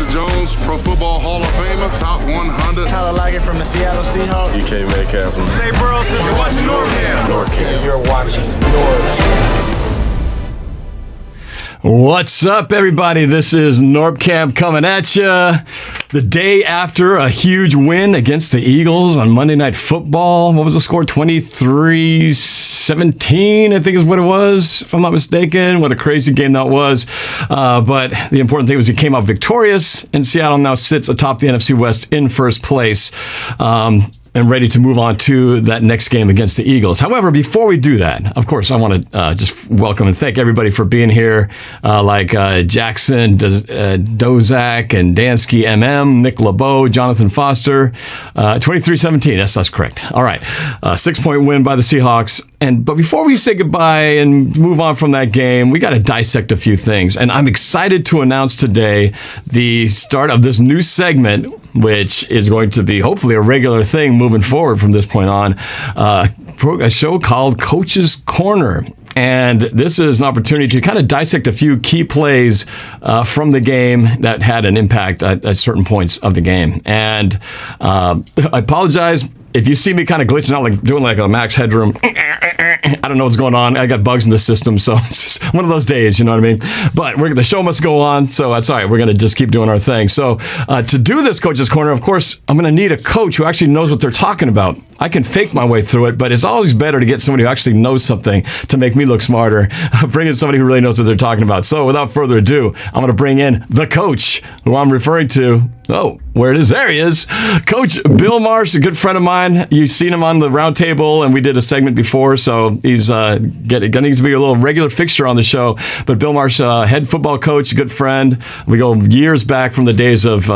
Dr. Jones, Pro Football Hall of Famer, top 100. Tyler Lockett from the Seattle Seahawks. DK Metcalf. Nate Burleson. You're watching NorbCam. NorbCam. You're watching NorbCam. What's up, everybody? This is NorbCam coming at you the day after a huge win against the Eagles on Monday Night Football. What was the score? 23-17, I think is what it was, if I'm not mistaken. What a crazy game that was. But the important thing was he came out victorious, and Seattle now sits atop the NFC West in first place. And ready to move on to that next game against the Eagles. However, before we do that, of course, I want to just welcome and thank everybody for being here, like Jackson, Dozak, and Dansky MM, Nick LeBeau, Jonathan Foster. 23-17, yes, that's correct. All right, 6-point win by the Seahawks. But before we say goodbye and move on from that game, we got to dissect a few things. And I'm excited to announce today the start of this new segment, which is going to be hopefully a regular thing moving forward from this point on, a show called Coach's Corner. And this is an opportunity to kind of dissect a few key plays from the game that had an impact at certain points of the game. And I apologize if you see me kind of glitching out, like doing like a Max Headroom. I don't know what's going on. I got bugs in the system, so it's just one of those days, you know what I mean? But the show must go on, so that's all right. We're going to just keep doing our thing. So to do this Coach's Corner, of course, I'm going to need a coach who actually knows what they're talking about. I can fake my way through it, but it's always better to get somebody who actually knows something to make me look smarter. Bring in somebody who really knows what they're talking about. So without further ado, I'm going to bring in the coach who I'm referring to. Oh, where it is? There he is. Coach Bill Marsh, a good friend of mine. You've seen him on the round table, and we did a segment before, so he's getting to be a little regular fixture on the show. But Bill Marsh, head football coach, a good friend. We go years back from the days of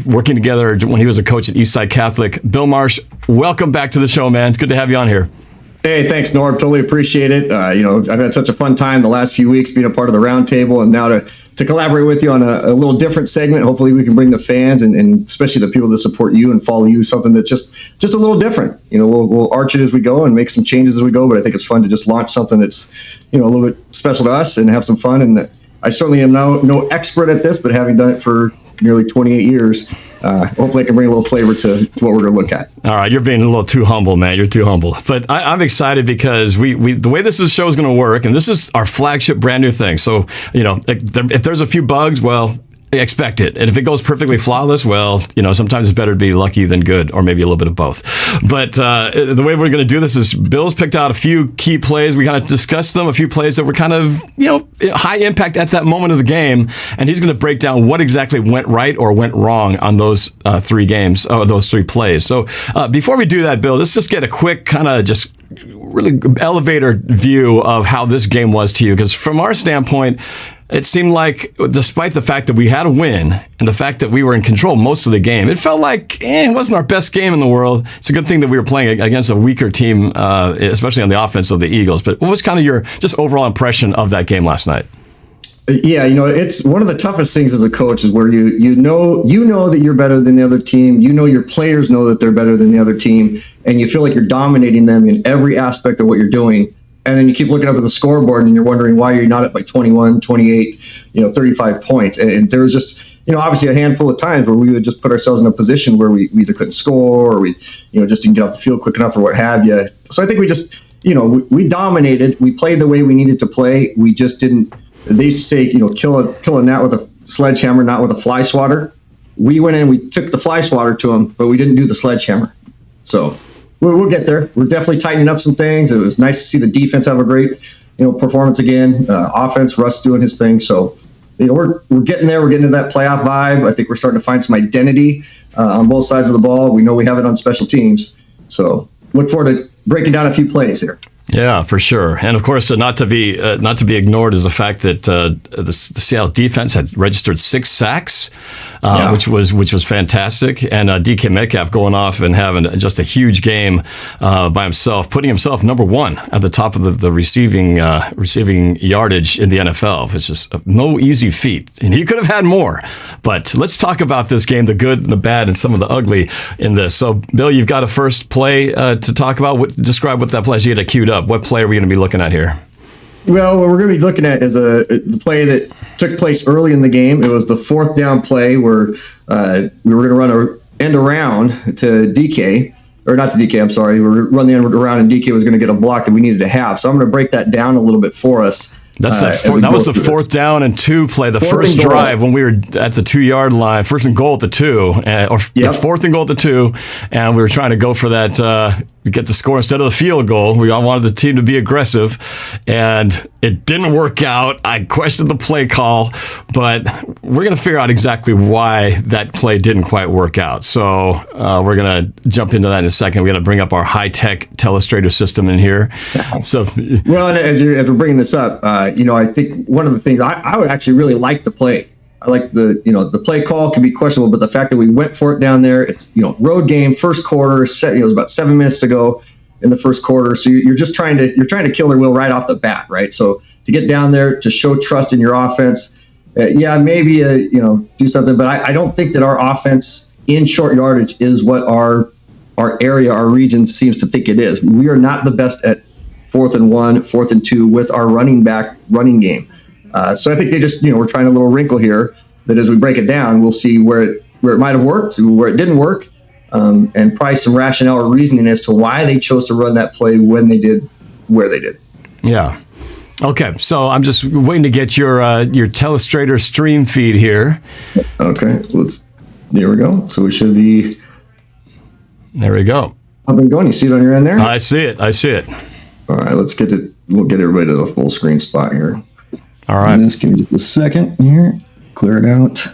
working together when he was a coach at Eastside Catholic. Bill Marsh, welcome back to the show, man. It's good to have you on here. Hey, thanks, Norb. Totally appreciate it. I've had such a fun time the last few weeks being a part of the roundtable, and now to collaborate with you on a little different segment. Hopefully we can bring the fans and especially the people that support you and follow you something that's just a little different. We'll arch it as we go and make some changes as we go, but I think it's fun to just launch something that's, a little bit special to us and have some fun. And I certainly am no expert at this, but having done it for nearly 28 years, hopefully I can bring a little flavor to what we're going to look at. All right, you're being a little too humble, man. You're too humble. But I'm excited because we the way this show is going to work, and this is our flagship brand new thing. So, if there's a few bugs, well, expect it. And if it goes perfectly flawless, well, sometimes it's better to be lucky than good, or maybe a little bit of both. But the way we're going to do this is Bill's picked out a few key plays. We kind of discussed them, a few plays that were kind of, high impact at that moment of the game. And he's going to break down what exactly went right or went wrong on those those three plays. So before we do that, Bill, let's just get a quick kind of just really elevator view of how this game was to you. Because from our standpoint, it seemed like, despite the fact that we had a win and the fact that we were in control most of the game, it felt like it wasn't our best game in the world. It's a good thing that we were playing against a weaker team, especially on the offense of the Eagles. But what was kind of your just overall impression of that game last night? Yeah, it's one of the toughest things as a coach is where you know that you're better than the other team. Your players know that they're better than the other team, and you feel like you're dominating them in every aspect of what you're doing. And then you keep looking up at the scoreboard and you're wondering why you're not up by 21, 28, 35 points. And there was just, obviously a handful of times where we would just put ourselves in a position where we either couldn't score or we, just didn't get off the field quick enough or what have you. So I think we just, we dominated. We played the way we needed to play. We just didn't, they used to say, kill a gnat with a sledgehammer, not with a fly swatter. We went in, we took the fly swatter to them, but we didn't do the sledgehammer. So we'll get there. We're definitely tightening up some things. It was nice to see the defense have a great, performance again. Offense, Russ doing his thing. So, we're getting there. We're getting to that playoff vibe. I think we're starting to find some identity on both sides of the ball. We know we have it on special teams. So, look forward to breaking down a few plays here. Yeah, for sure. And of course, not to be ignored is the fact that the Seattle defense had registered 6 sacks, which was fantastic. And DK Metcalf going off and having just a huge game by himself, putting himself number 1 at the top of the receiving yardage in the NFL. It's just no easy feat. And he could have had more. But let's talk about this game, the good and the bad and some of the ugly in this. So, Bill, you've got a first play to talk about. Describe what that play is. You had it queued up. What play are we going to be looking at here? Well, what we're going to be looking at is the play that took place early in the game. It was the 4th down play where we were going to run an end around to DK, or not to DK, I'm sorry. We were going to run the end around and DK was going to get a block that we needed to have. So I'm going to break that down a little bit for us. That was the 4th down and 2 play, the first drive when we were at the 2-yard line, 1st and goal at the 2, or the 4th and goal at the 2, and we were trying to go for that, get the score instead of the field goal. We all wanted the team to be aggressive, and it didn't work out. I questioned the play call, but we're going to figure out exactly why that play didn't quite work out. So we're going to jump into that in a second. We got to bring up our high-tech telestrator system in here. So, well, as you're bringing this up, I think one of the things I would actually really like the play. I like the play call can be questionable, but the fact that we went for it down there, it's, road game, first quarter, it was about 7 minutes to go in the first quarter. So you're just trying to kill their will right off the bat, right? So to get down there, to show trust in your offense, maybe, do something, but I don't think that our offense in short yardage is what our area, our region seems to think it is. We are not the best at 4th and 1, 4th and 2 with our running game. So I think they just, we're trying a little wrinkle here that as we break it down, we'll see where it might have worked, where it didn't work, and probably some rationale or reasoning as to why they chose to run that play when they did, where they did. Yeah. Okay. So I'm just waiting to get your telestrator stream feed here. Okay. There we go. So we should be. There we go. Up and going. You see it on your end there? I see it. All right. We'll get everybody to the full screen spot here. All right. Just give me just a second here. Clear it out.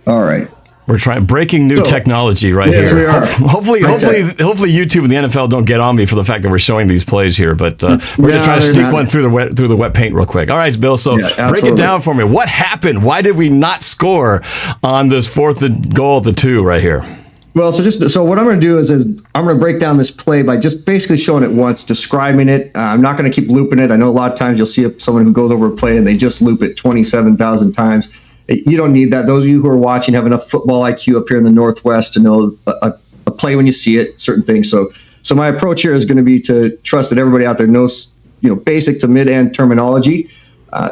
All right. We're breaking new technology right yes, here. We are. Hopefully YouTube and the NFL don't get on me for the fact that we're showing these plays here, but we're going to try to sneak one through the wet paint real quick. All right, Bill. So break it down for me. What happened? Why did we not score on this 4th and goal at the 2 right here? Well, so what I'm going to do is I'm going to break down this play by just basically showing it once, describing it. I'm not going to keep looping it. I know a lot of times you'll see someone who goes over a play and they just loop it 27,000 times. You don't need that. Those of you who are watching have enough football IQ up here in the Northwest to know a play when you see it, certain things. So my approach here is going to be to trust that everybody out there knows, basic to mid-end terminology.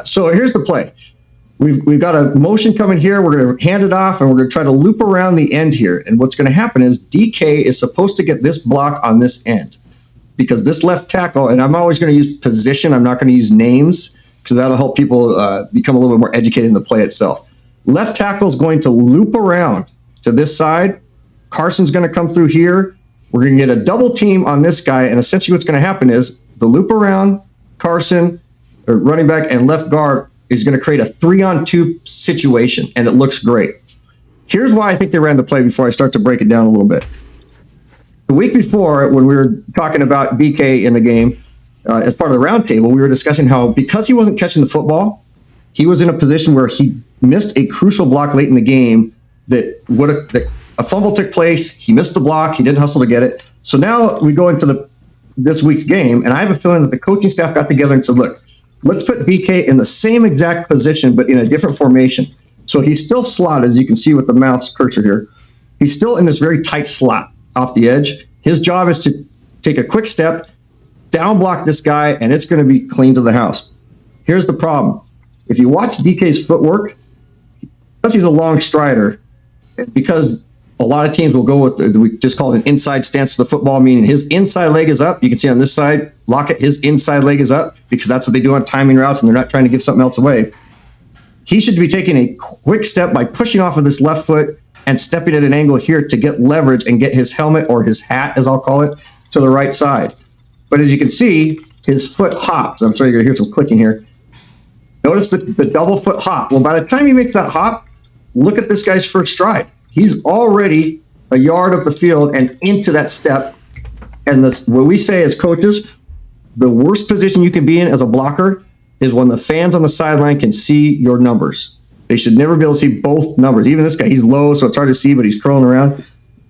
So here's the play. We've got a motion coming here. We're going to hand it off, and we're going to try to loop around the end here. And what's going to happen is DK is supposed to get this block on this end because this left tackle, and I'm always going to use position. I'm not going to use names because that'll help people become a little bit more educated in the play itself. Left tackle is going to loop around to this side. Carson's going to come through here. We're going to get a double team on this guy, and essentially what's going to happen is the loop around Carson, or running back, and left guard is going to create a 3-on-2 situation, and it looks great. Here's why I think they ran the play before I start to break it down a little bit. The week before, when we were talking about BK in the game, as part of the roundtable, we were discussing how because he wasn't catching the football, he was in a position where he missed a crucial block late in the game that a fumble took place. He missed the block. He didn't hustle to get it. So now we go into this week's game, and I have a feeling that the coaching staff got together and said, look, let's put BK in the same exact position, but in a different formation. So he's still slotted, as you can see with the mouse cursor here. He's still in this very tight slot off the edge. His job is to take a quick step, down block this guy, and it's going to be clean to the house. Here's the problem. If you watch DK's footwork, because he's a long strider, because a lot of teams will go with, we just call it an inside stance to the football, meaning his inside leg is up. You can see on this side, Lockett, his inside leg is up because that's what they do on timing routes and they're not trying to give something else away. He should be taking a quick step by pushing off of this left foot and stepping at an angle here to get leverage and get his helmet, or his hat, as I'll call it, to the right side. But as you can see, his foot hops. I'm sorry, you're going to hear some clicking here. Notice the double foot hop. Well, by the time he makes that hop, look at this guy's first stride. He's already a yard up the field and into that step. And what we say as coaches, the worst position you can be in as a blocker is when the fans on the sideline can see your numbers. They should never be able to see both numbers. Even this guy, he's low, so it's hard to see, but he's curling around.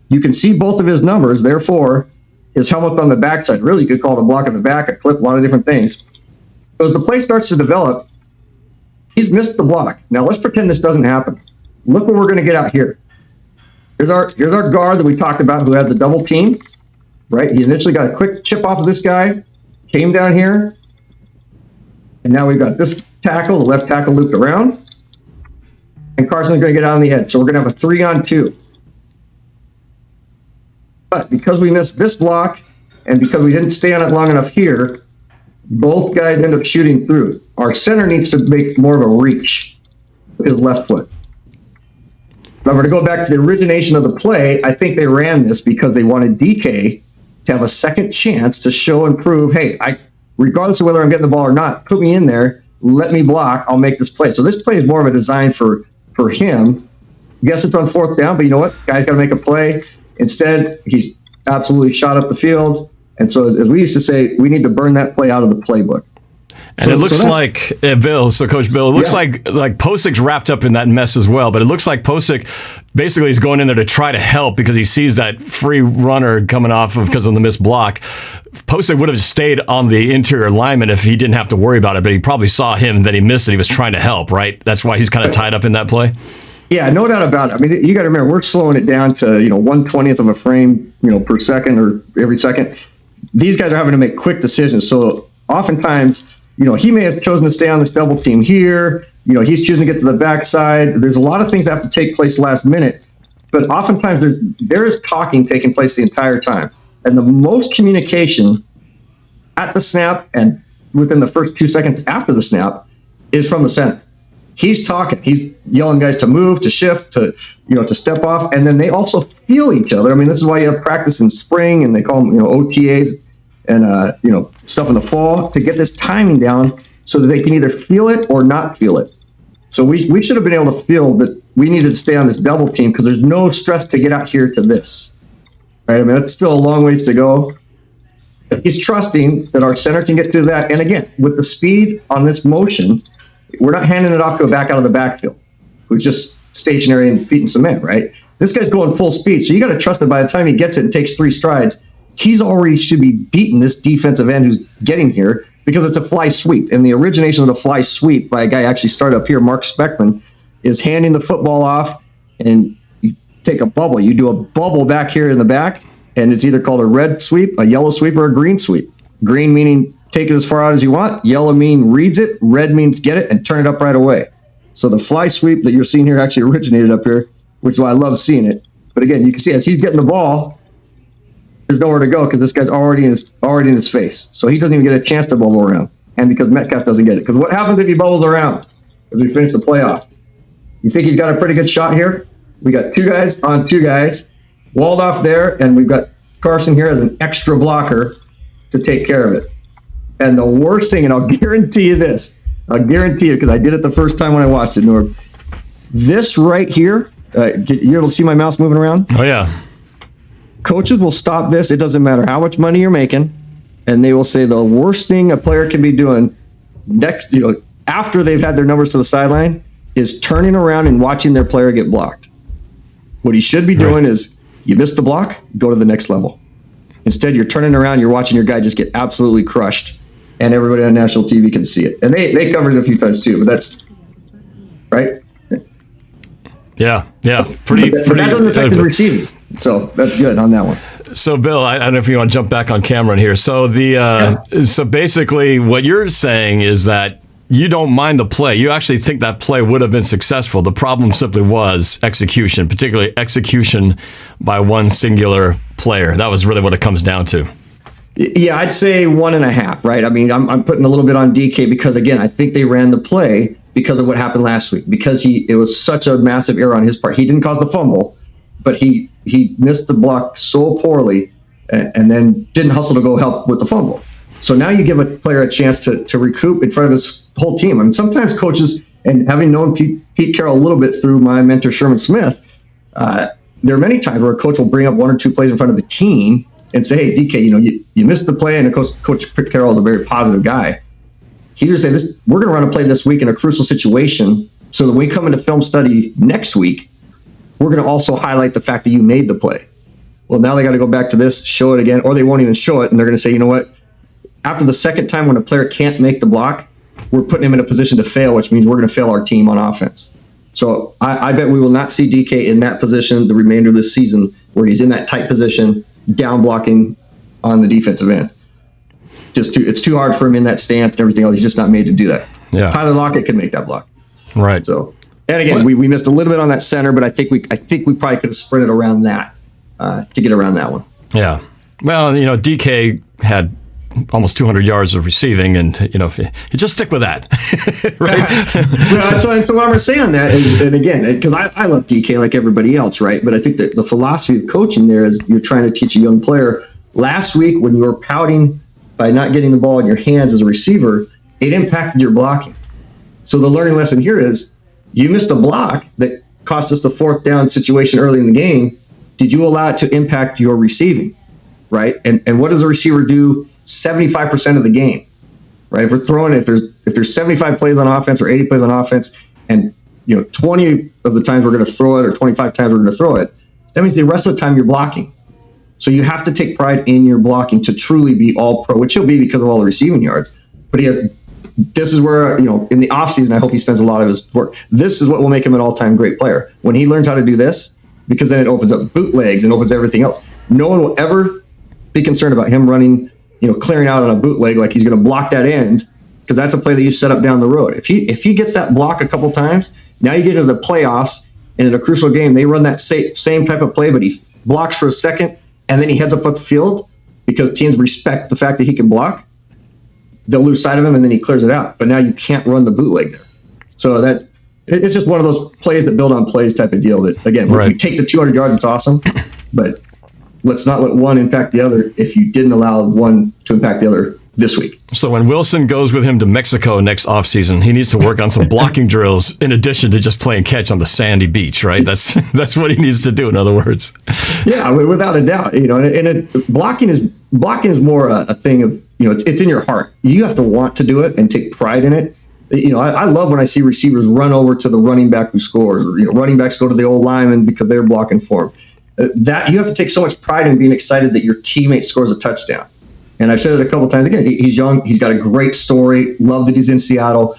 You can see both of his numbers. Therefore, his helmet on the backside, really you could call it a block in the back, a clip, a lot of different things. So as the play starts to develop, he's missed the block. Now let's pretend this doesn't happen. Look what we're going to get out here. Here's our guard that we talked about who had the double team, right? He initially got a quick chip off of this guy, came down here, And now we've got this tackle, the left tackle looped around. And Carson's going to get out on the edge. So we're going to have a 3-on-2. But because we missed this block and because we didn't stay on it long enough here, both guys end up shooting through. Our center needs to make more of a reach with his left foot. Remember, to go back to the origination of the play, I think they ran this because they wanted DK to have a second chance to show and prove, hey, regardless of whether I'm getting the ball or not, put me in there, let me block, I'll make this play. So this play is more of a design for him. Yes, it's on 4th down, but you know what? Guy's got to make a play. Instead, he's absolutely shot up the field. And so, as we used to say, we need to burn that play out of the playbook. And it looks like, Coach Bill, it looks like Posic's wrapped up in that mess as well. But it looks like Posic basically is going in there to try to help because he sees that free runner coming off because of the missed block. Posic would have stayed on the interior lineman if he didn't have to worry about it, but he probably saw him that he missed it. He was trying to help, right? That's why he's kind of tied up in that play. Yeah, no doubt about it. I mean, you got to remember, we're slowing it down to 1/20th of a frame, per second or every second. These guys are having to make quick decisions. So oftentimes, he may have chosen to stay on this double team here. He's choosing to get to the backside. There's a lot of things that have to take place last minute, but oftentimes there is talking taking place the entire time. And the most communication at the snap and within the first 2 seconds after the snap is from the center. He's talking. He's yelling guys to move, to shift, to step off, and then they also feel each other. I mean, this is why you have practice in spring, and they call them OTAs and stuff in the fall to get this timing down so that they can either feel it or not feel it. So we should have been able to feel that we needed to stay on this double team because there's no stress to get out here to this. Right? I mean, that's still a long ways to go. But he's trusting that our center can get through that. And again, with the speed on this motion, we're not handing it off to a back out of the backfield who's just stationary and feet in cement, right? This guy's going full speed. So you got to trust that by the time he gets it and takes 3 strides, he's already should be beating this defensive end who's getting here because it's a fly sweep. And the origination of the fly sweep by a guy actually started up here, Mark Speckman, is handing the football off and you take a bubble. You do a bubble back here in the back, and it's either called a red sweep, a yellow sweep, or a green sweep. Green meaning take it as far out as you want. Yellow mean reads it. Red means get it and turn it up right away. So the fly sweep that you're seeing here actually originated up here, which is why I love seeing it. But again, you can see as he's getting the ball, there's nowhere to go because this guy's already in his face. So he doesn't even get a chance to bubble around. And because Metcalf doesn't get it. Because what happens if he bubbles around as we finish the playoff? You think he's got a pretty good shot here? We got 2 guys on 2 guys, walled off there, and we've got Carson here as an extra blocker to take care of it. And the worst thing, and I'll guarantee you this, because I did it the first time when I watched it, Norb. This right here, you able to see my mouse moving around? Oh, yeah. Coaches will stop this. It doesn't matter how much money you're making. And they will say the worst thing a player can be doing next, after they've had their numbers to the sideline is turning around and watching their player get blocked. What he should be doing is you missed the block, go to the next level. Instead, you're turning around, you're watching your guy just get absolutely crushed. And everybody on national TV can see it. And they covered it a few times too, but that's right. Yeah. But that doesn't affect his receiving. So that's good on that one. So, Bill, I don't know if you want to jump back on camera in here. So so basically what you're saying is that you don't mind the play. You actually think that play would have been successful. The problem simply was execution, particularly execution by one singular player. That was really what it comes down to. Yeah, I'd say 1.5, right? I mean, I'm putting a little bit on DK because, again, I think they ran the play because of what happened last week, because it was such a massive error on his part. He didn't cause the fumble, but he missed the block so poorly and then didn't hustle to go help with the fumble. So now you give a player a chance to recoup in front of his whole team. I mean, sometimes coaches, and having known Pete Carroll a little bit through my mentor, Sherman Smith, there are many times where a coach will bring up 1 or 2 plays in front of the team and say, hey, DK, you missed the play, and Coach Pete Carroll is a very positive guy. He just say, we're going to run a play this week in a crucial situation so that when we come into film study next week, we're going to also highlight the fact that you made the play. Well, now they got to go back to this, show it again, or they won't even show it, and they're going to say, you know what? After the second time when a player can't make the block, we're putting him in a position to fail, which means we're going to fail our team on offense. So I bet we will not see DK in that position the remainder of this season where he's in that tight position, down blocking on the defensive end. it's too hard for him in that stance and everything else. He's just not made to do that. Yeah. Tyler Lockett can make that block. Right. So, and again, we missed a little bit on that center, but I think we probably could have sprinted around that to get around that one. Yeah. Well, DK had almost 200 yards of receiving, and if you just stick with that, right? Well, so what I'm going to say on that is, and again, because I love DK like everybody else, right? But I think that the philosophy of coaching there is you're trying to teach a young player. Last week, when you were pouting by not getting the ball in your hands as a receiver, it impacted your blocking. So the learning lesson here is you missed a block that cost us the 4th down situation early in the game. Did you allow it to impact your receiving, right? And what does a receiver do 75% of the game, right? If we're throwing, if there's 75 plays on offense or 80 plays on offense, and 20 of the times we're going to throw it or 25 times we're going to throw it, that means the rest of the time you're blocking. So you have to take pride in your blocking to truly be all pro, which he'll be because of all the receiving yards. But this is where, in the offseason, I hope he spends a lot of his work. This is what will make him an all-time great player. When he learns how to do this, because then it opens up bootlegs and opens everything else. No one will ever be concerned about him running, clearing out on a bootleg like he's going to block that end, because that's a play that you set up down the road. If he gets that block a couple times, now you get into the playoffs, and in a crucial game, they run that same type of play, but he blocks for a second, and then he heads up the field because teams respect the fact that he can block. They'll lose sight of him, and then he clears it out. But now you can't run the bootleg there. So it's just one of those plays that build on plays type of deal that, again, right. We take the 200 yards, it's awesome, but let's not let one impact the other if you didn't allow one to impact the other this week. So when Wilson goes with him to Mexico next offseason, he needs to work on some blocking drills in addition to just playing catch on the sandy beach, right? That's what he needs to do, in other words. Yeah, without a doubt. Blocking is more a thing of, it's in your heart. You have to want to do it and take pride in it. I love when I see receivers run over to the running back who scores, or running backs go to the old lineman because they're blocking for him. That you have to take so much pride in being excited that your teammate scores a touchdown. And I've said it a couple of times. Again, he's young. He's got a great story. Love that he's in Seattle.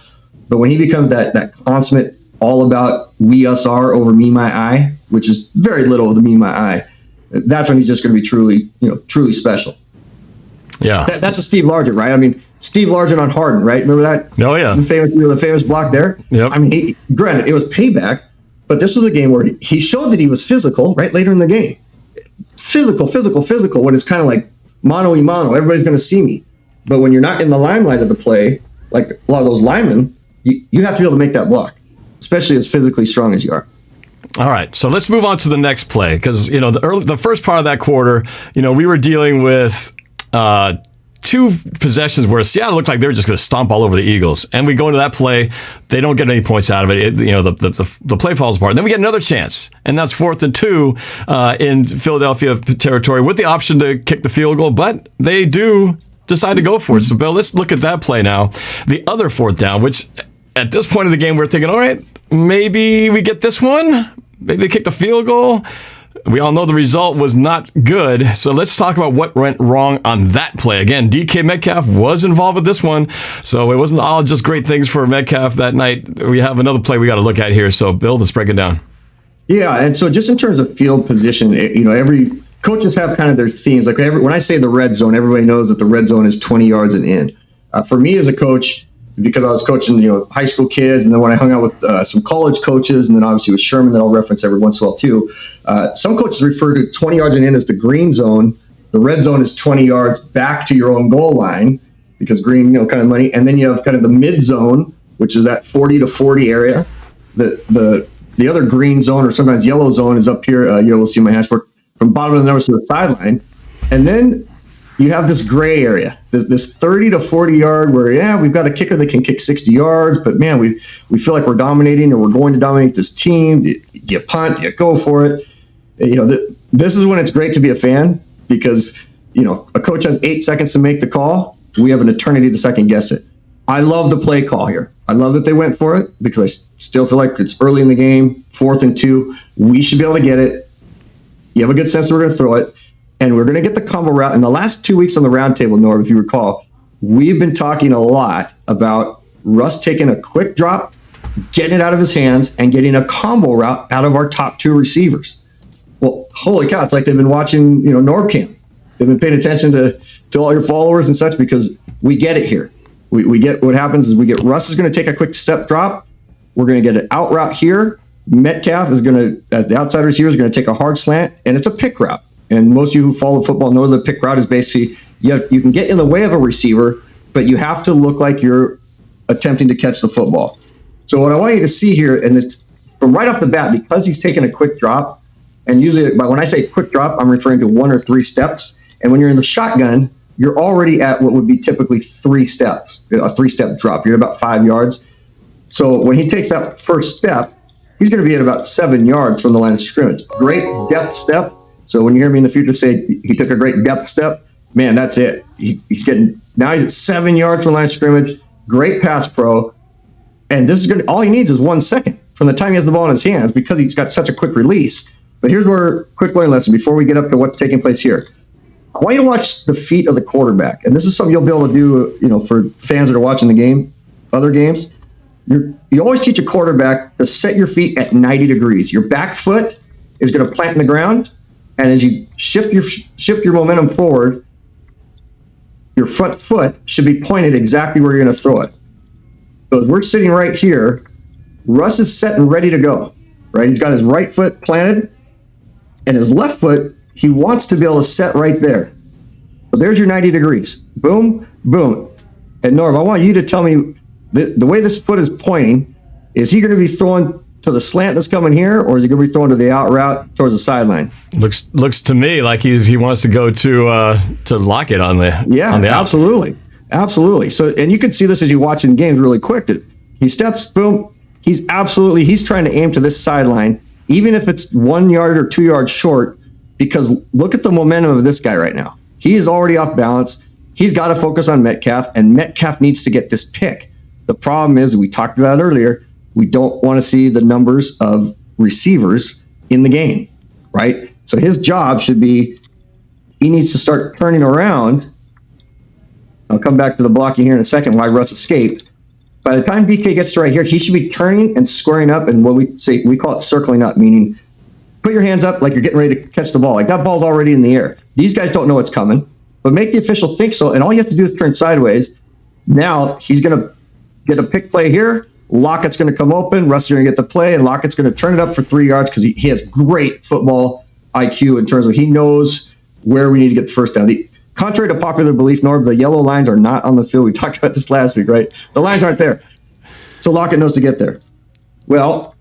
But when he becomes that consummate, all about we, us, our over me, my, I, which is very little of the me, my, I, that's when he's just going to be truly special. Yeah. That's a Steve Largent, right? I mean, Steve Largent on Harden, right? Remember that? Oh, yeah. The famous block there? Yep. I mean, granted, it was payback, but this was a game where he showed that he was physical, right? Later in the game. Physical, when it's kind of like mano-a-mano, everybody's going to see me. But when you're not in the limelight of the play, like a lot of those linemen, you have to be able to make that block, especially as physically strong as you are. All right, so let's move on to the next play, because the first part of that quarter, we were dealing with two possessions where Seattle looked like they were just going to stomp all over the Eagles, and we go into that play, they don't get any points out of it. The play falls apart. And then we get another chance, and that's 4th and 2 in Philadelphia territory with the option to kick the field goal, but they do decide to go for it. So, Bill, let's look at that play now. The other 4th down, which at this point in the game, we're thinking, all right, maybe we get this one. Maybe they kick the field goal. We all know the result was not good. So let's talk about what went wrong on that play. Again, DK Metcalf was involved with this one. So it wasn't all just great things for Metcalf that night. We have another play we got to look at here. So, Bill, let's break it down. Yeah, and so just in terms of field position, every coaches have kind of their themes. Like when I say the red zone, everybody knows that the red zone is 20 yards and in. For me as a coach, because I was coaching, high school kids, and then when I hung out with some college coaches, and then obviously with Sherman that I'll reference every once in a while too, some coaches refer to 20 yards and in as the green zone. The red zone is 20 yards back to your own goal line, because green, kind of money. And then you have kind of the mid zone, which is that 40 to 40 area. The other green zone, or sometimes yellow zone, is up here. We'll see my hash mark from bottom of the numbers to the sideline. And then you have this gray area, this 30 to 40 yard where, we've got a kicker that can kick 60 yards, but man, we feel like we're dominating, or we're going to dominate this team. Do you punt? Do you go for it? This is when it's great to be a fan, because, a coach has 8 seconds to make the call. We have an eternity to second guess it. I love the play call here. I love that they went for it, because I still feel like it's early in the game, 4th and 2. We should be able to get it. You have a good sense that we're going to throw it. And we're going to get the combo route. In the last 2 weeks on the roundtable, Norb, if you recall, we've been talking a lot about Russ taking a quick drop, getting it out of his hands, and getting a combo route out of our top 2 receivers. Well, holy cow, it's like they've been watching, NorbCam. They've been paying attention to all your followers and such, because we get it here. We get what happens is we get Russ is going to take a quick step drop. We're going to get an out route here. Metcalf is going to, as the outside receiver, is going to take a hard slant, and it's a pick route. And most of you who follow football know the pick route is basically you can get in the way of a receiver, but you have to look like you're attempting to catch the football. So what I want you to see here, and it's from right off the bat, because he's taking a quick drop, and usually when I say quick drop, I'm referring to 1 or 3 steps. And when you're in the shotgun, you're already at what would be typically 3 steps, a 3-step drop. You're at about 5 yards. So when he takes that first step, he's going to be at about 7 yards from the line of scrimmage. Great depth step. So when you hear me in the future say he took a great depth step, man, that's it. He's now he's at 7 yards from the line of scrimmage. Great pass pro. And this is all he needs is 1 second from the time he has the ball in his hands because he's got such a quick release. But here's where quick learning lesson before we get up to what's taking place here. I want you to watch the feet of the quarterback. And this is something you'll be able to do, for fans that are watching the game, other games. You always teach a quarterback to set your feet at 90 degrees. Your back foot is going to plant in the ground. And as you shift your momentum forward, your front foot should be pointed exactly where you're going to throw it. So we're sitting right here. Russ is set and ready to go, right? He's got his right foot planted, and his left foot, he wants to be able to set right there. So there's your 90 degrees. Boom, boom. And Norb, I want you to tell me the way this foot is pointing, is he going to be throwing to the slant that's coming here, or is he going to be throwing to the out route towards the sideline? Looks to me like he wants to go to lock it on the on the out. Absolutely. So, and you can see this as you watch in games really quick. That he steps, boom. He's trying to aim to this sideline, even if it's 1 yard or 2 yards short. Because look at the momentum of this guy right now. He is already off balance. He's got to focus on Metcalf, and Metcalf needs to get this pick. The problem is, we talked about it earlier, we don't want to see the numbers of receivers in the game, right? So his job should be, he needs to start turning around. I'll come back to the blocking here in a second, why Russ escaped. By the time BK gets to right here, he should be turning and squaring up, and what we call it circling up, meaning put your hands up like you're getting ready to catch the ball. Like that ball's already in the air. These guys don't know it's coming, but make the official think so, and all you have to do is turn sideways. Now he's going to get a pick play here. Lockett's going to come open. Russ is going to get the play, and Lockett's going to turn it up for 3 yards because he has great football IQ in terms of he knows where we need to get the first down. Contrary to popular belief, Norb, the yellow lines are not on the field. We talked about this last week, right? The lines aren't there. So Lockett knows to get there. Well,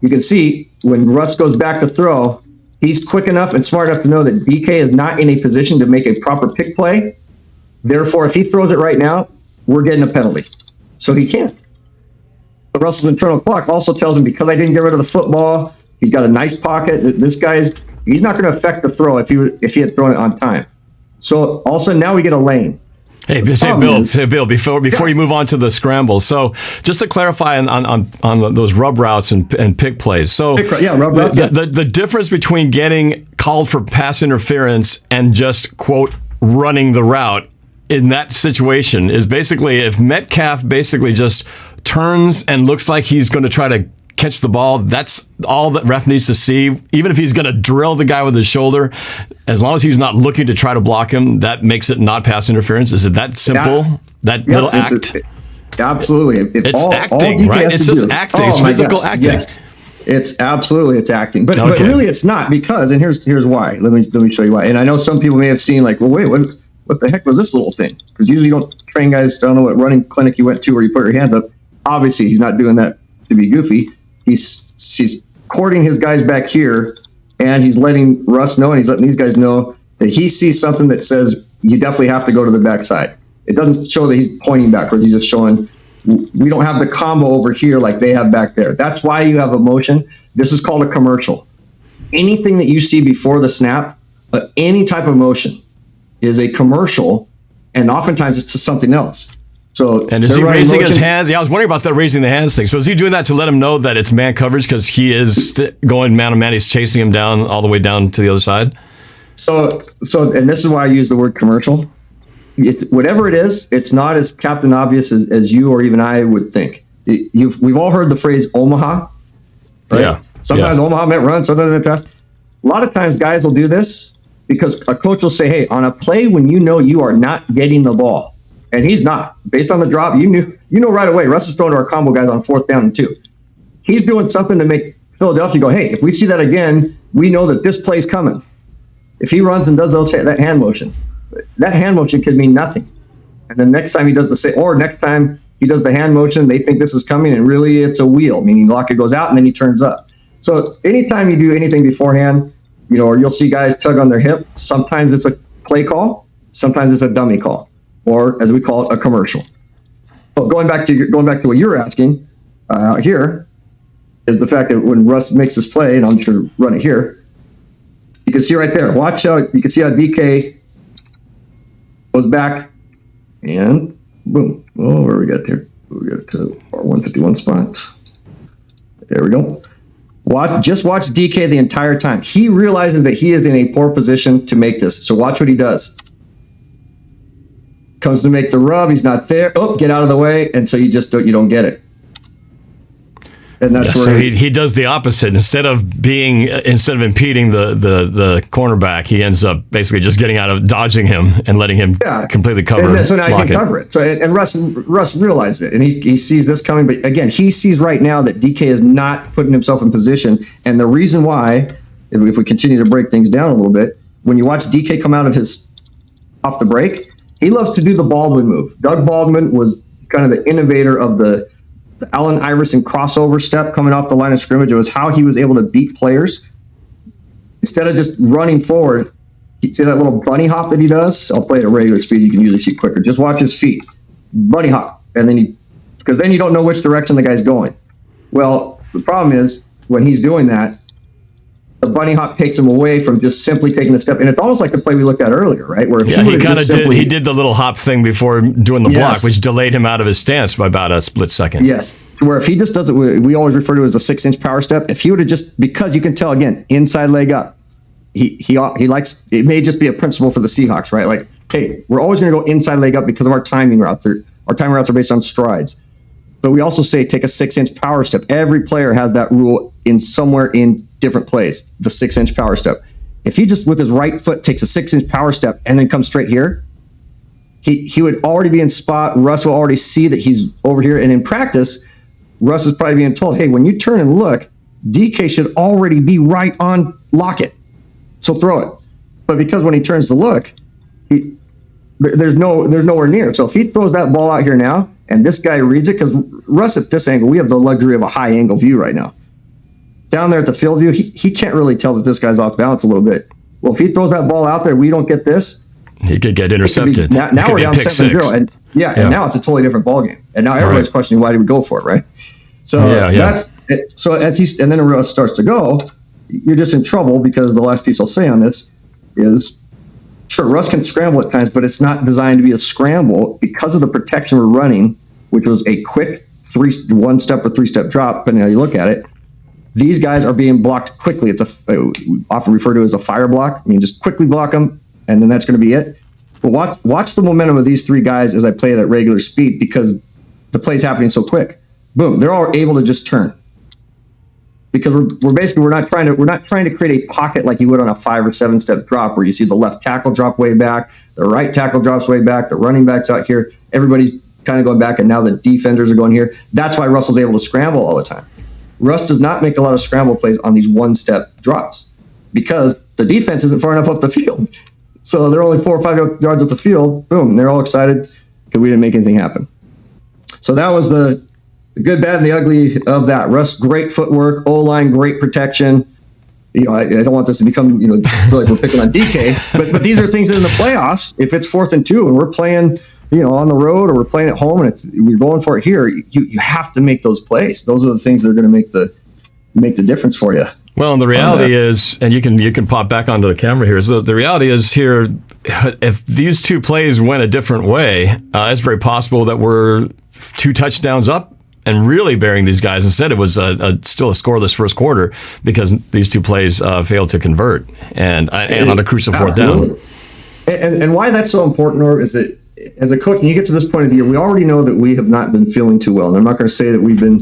you can see when Russ goes back to throw, he's quick enough and smart enough to know that DK is not in a position to make a proper pick play. Therefore, if he throws it right now, we're getting a penalty. So he can't. But Russell's internal clock also tells him, because I didn't get rid of the football, he's got a nice pocket. This guy's, he's not going to affect the throw if he had thrown it on time. So all of a sudden now we get a lane. Hey, Bill, before you move on to the scramble. So just to clarify on those rub routes and pick plays. So rub routes. The difference between getting called for pass interference and just, quote, running the route in that situation is basically if Metcalf basically just turns and looks like he's going to try to catch the ball, that's all that ref needs to see. Even if he's going to drill the guy with his shoulder, as long as he's not looking to try to block him, that makes it not pass interference. Is it that simple? Little act? Absolutely. It's acting, right? It's just acting. It's physical acting. Yes. It's acting. But really it's not, because, and here's why. Let me show you why. And I know some people may have seen like, well, wait, what the heck was this little thing? Because usually you don't train guys, I don't know what running clinic you went to where you put your hands up. Obviously he's not doing that to be goofy. He's courting his guys back here, and he's letting Russ know, and he's letting these guys know that he sees something that says you definitely have to go to the backside. It doesn't show that he's pointing backwards. He's just showing we don't have the combo over here like they have back there. That's why you have a motion. This is called a commercial. Anything that you see before the snap, any type of motion is a commercial, and oftentimes it's to something else. So, and is he raising his hands? Yeah, I was wondering about that raising the hands thing. So is he doing that to let him know that it's man coverage because he is going man to man? He's chasing him down all the way down to the other side. So, and this is why I use the word commercial. Whatever it is, it's not as Captain Obvious as you or even I would think. We've all heard the phrase Omaha, right? Yeah. Sometimes Omaha meant run, sometimes it meant pass. A lot of times guys will do this because a coach will say, hey, on a play when you know you are not getting the ball, and he's not. Based on the drop, you know right away, Russ is throwing to our combo guys on 4th down and 2. He's doing something to make Philadelphia go, hey, if we see that again, we know that this play's coming. If he runs and does that hand motion could mean nothing. And then next time he does the same, or next time he does the hand motion, they think this is coming, and really it's a wheel, meaning locker goes out and then he turns up. So anytime you do anything beforehand, or you'll see guys tug on their hip, sometimes it's a play call, sometimes it's a dummy call, or as we call it, a commercial. But going back to what you're asking here is the fact that when Russ makes this play, and I'm just going to run it here, you can see right there. Watch how you can see how DK goes back and boom. Oh, where we got here? We got to our 151 spot. There we go. Just watch DK the entire time. He realizes that he is in a poor position to make this. So watch what he does. Comes to make the rub. He's not there. Oh, get out of the way. And so you don't get it. And that's where so he does the opposite. Instead of impeding the cornerback, he ends up basically just getting out of dodging him and letting him completely cover. And so now he can cover it. So and Russ realized it, and he sees this coming. But again, he sees right now that DK is not putting himself in position. And the reason why, if we continue to break things down a little bit, when you watch DK come out of off the break, he loves to do the Baldwin move. Doug Baldwin was kind of the innovator of the Allen Iverson crossover step coming off the line of scrimmage. It was how he was able to beat players. Instead of just running forward, you see that little bunny hop that he does? I'll play it at regular speed. You can usually see quicker. Just watch his feet. Bunny hop. And then because then you don't know which direction the guy's going. Well, the problem is when he's doing that, the bunny hop takes him away from just simply taking a step. And it's almost like the play we looked at earlier, right? Where he did the little hop thing before doing the block, which delayed him out of his stance by about a split second. Yes. Where if he just does it, we always refer to it as a 6-inch power step. If he would have because you can tell, again, inside leg up, he likes, it may just be a principle for the Seahawks, right? Like, hey, we're always going to go inside leg up because of our timing routes. Our timing routes are based on strides. But we also say take a 6-inch power step. Every player has that rule somewhere in different plays, the 6-inch power step. If he just with his right foot takes a 6-inch power step and then comes straight here, he would already be in spot. Russ will already see that he's over here. And in practice, Russ is probably being told, hey, when you turn and look, DK should already be right on lock it. So throw it. But because when he turns to look, there's nowhere near. So if he throws that ball out here now, and this guy reads it, because Russ at this angle, we have the luxury of a high angle view right now. Down there at the field view, he can't really tell that this guy's off balance a little bit. Well, if he throws that ball out there, we don't get this. He could get intercepted. Now we're down 7-0, and now it's a totally different ballgame. And now everybody's questioning why did we go for it, right? So that's it. So and then Russ starts to go, you're just in trouble because the last piece I'll say on this is, sure, Russ can scramble at times, but it's not designed to be a scramble because of the protection we're running, which was a quick 1-step or 3-step drop, depending on how you look at it. These guys are being blocked quickly. We often refer to it as a fire block. I mean, just quickly block them, and then that's going to be it. But watch the momentum of these 3 guys as I play it at regular speed because the play's happening so quick. Boom, they're all able to just turn. Because we're not trying to create a pocket like you would on a 5 or 7-step drop where you see the left tackle drop way back, the right tackle drops way back, the running back's out here, everybody's kind of going back, and now the defenders are going here. That's why Russell's able to scramble all the time. Russ does not make a lot of scramble plays on these 1-step drops because the defense isn't far enough up the field. So they're only 4 or 5 yards up the field. Boom, they're all excited because we didn't make anything happen. So that was the good, bad, and the ugly of that. Russ, great footwork. O-line, great protection. I don't want this to become, feel like we're picking on DK, but these are things that in the playoffs, if it's 4th and 2 and we're playing, on the road or we're playing at home and we're going for it here, you have to make those plays. Those are the things that are going to make the difference for you. Well, and the reality is, and you can pop back onto the camera here. So the reality is here, if these 2 plays went a different way, it's very possible that we're 2 touchdowns up and really burying these guys. Instead, it was still a scoreless first quarter because these 2 plays failed to convert and on a crucial 4th down. And why that's so important, Norb, is that as a coach, when you get to this point of the year, we already know that we have not been feeling too well. And I'm not going to say that we've been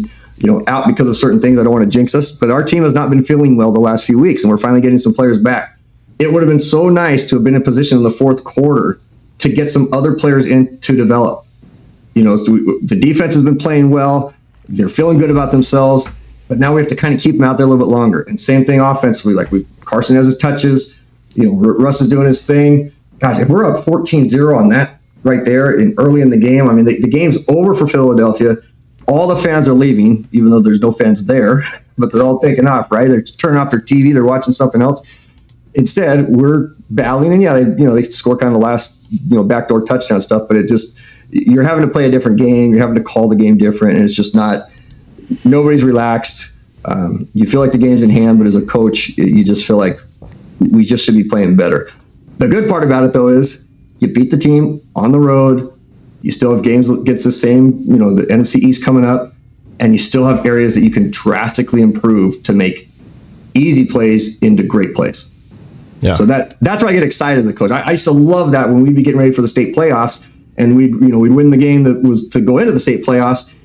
out because of certain things. I don't want to jinx us, but our team has not been feeling well the last few weeks, and we're finally getting some players back. It would have been so nice to have been in position in the 4th quarter to get some other players in to develop. So the defense has been playing well. They're feeling good about themselves, but now we have to kind of keep them out there a little bit longer. And same thing offensively. Like Carson has his touches. Russ is doing his thing. Gosh, if we're up 14-0 on that right there early in the game, I mean, the game's over for Philadelphia. All the fans are leaving, even though there's no fans there, but they're all taking off, right? They're turning off their TV. They're watching something else. Instead, we're battling, and they score kind of the last, backdoor touchdown stuff, but you're having to play a different game. You're having to call the game different, and it's just nobody's relaxed. You feel like the game's in hand, but as a coach, you just feel like we just should be playing better. The good part about it, though, is you beat the team on the road. You still have games that gets the same, the NFC East coming up, and you still have areas that you can drastically improve to make easy plays into great plays. Yeah. So that's why I get excited as a coach. I used to love that when we'd be getting ready for the state playoffs, and we'd win the game that was to go into the state playoffs.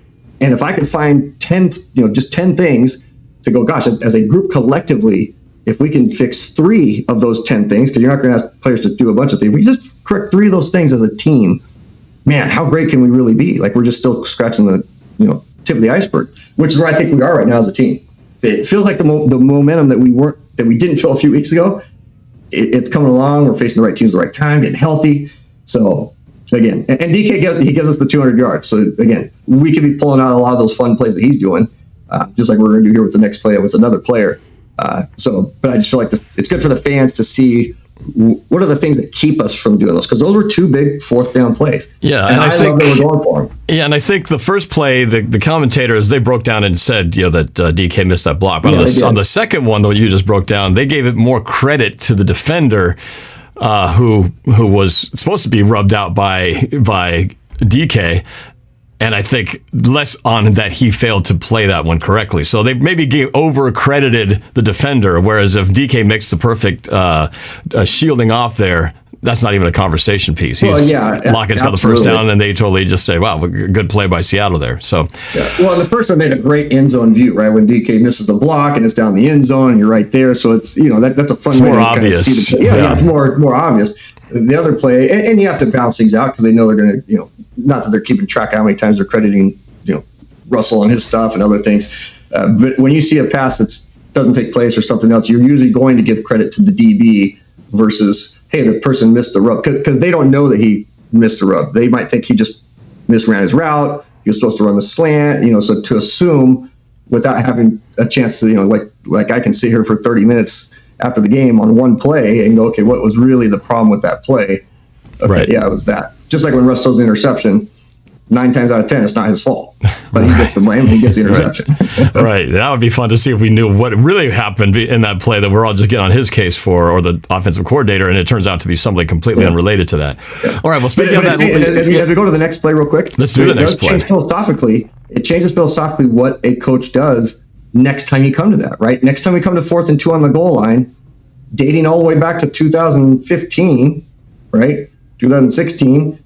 And if I could find 10 things to go, gosh, as a group collectively, if we can fix 3 of those 10 things, because you're not going to ask players to do a bunch of things, if we just correct 3 of those things as a team, man, how great can we really be? Like, we're just still scratching the tip of the iceberg, which is where I think we are right now as a team. It feels like the momentum that we didn't feel a few weeks ago. It's coming along. We're facing the right teams at the right time, getting healthy. So again, and DK he gives us the 200 yards. So again, we could be pulling out a lot of those fun plays that he's doing, just like we're going to do here with the next play with another player. But I just feel like it's good for the fans to see what are the things that keep us from doing those, because those were 2 big 4th down plays. Yeah, and I think they were going for them. Yeah, and I think the first play, the commentators, they broke down and said that DK missed that block. But on the second one, though, you just broke down, they gave it more credit to the defender, who was supposed to be rubbed out by DK. And I think less on that he failed to play that one correctly. So they maybe over-credited the defender, whereas if DK makes the perfect shielding off there, that's not even a conversation piece. Lockett's got the first down, and they totally just say, wow, good play by Seattle there. So, Well, the first one made a great end zone view, right? When DK misses the block, and it's down the end zone, and you're right there. So it's, that's a fun way to kind of see the play. It's more obvious. The other play, and you have to balance things out because they know they're going to, not that they're keeping track of how many times they're crediting, Russell and his stuff and other things. But when you see a pass that doesn't take place or something else, you're usually going to give credit to the DB versus, hey, the person missed the rub, because they don't know that he missed a rub. They might think he just misran his route. He was supposed to run the slant, so to assume without having a chance to, like I can sit here for 30 minutes after the game on one play and go, okay, what was really the problem with that play? Okay, right. Yeah, it was that. Just like when Russ throws the interception, 9 times out of 10, it's not his fault, but he gets the blame and he gets the interception. Right. That would be fun to see if we knew what really happened in that play that we're all just getting on his case for, or the offensive coordinator, and it turns out to be somebody completely unrelated to that. Yeah. All right. Well, speaking of that, as we go to the next play real quick, let's do the next play. It changes philosophically what a coach does next time you come to that, right? Next time we come to 4th and 2 on the goal line, dating all the way back to 2015, right? 2016,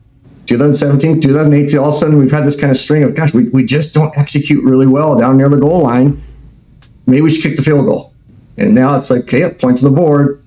2017, 2018, all of a sudden we've had this kind of string of, gosh, we just don't execute really well down near the goal line. Maybe we should kick the field goal. And now it's like, okay, point to the board.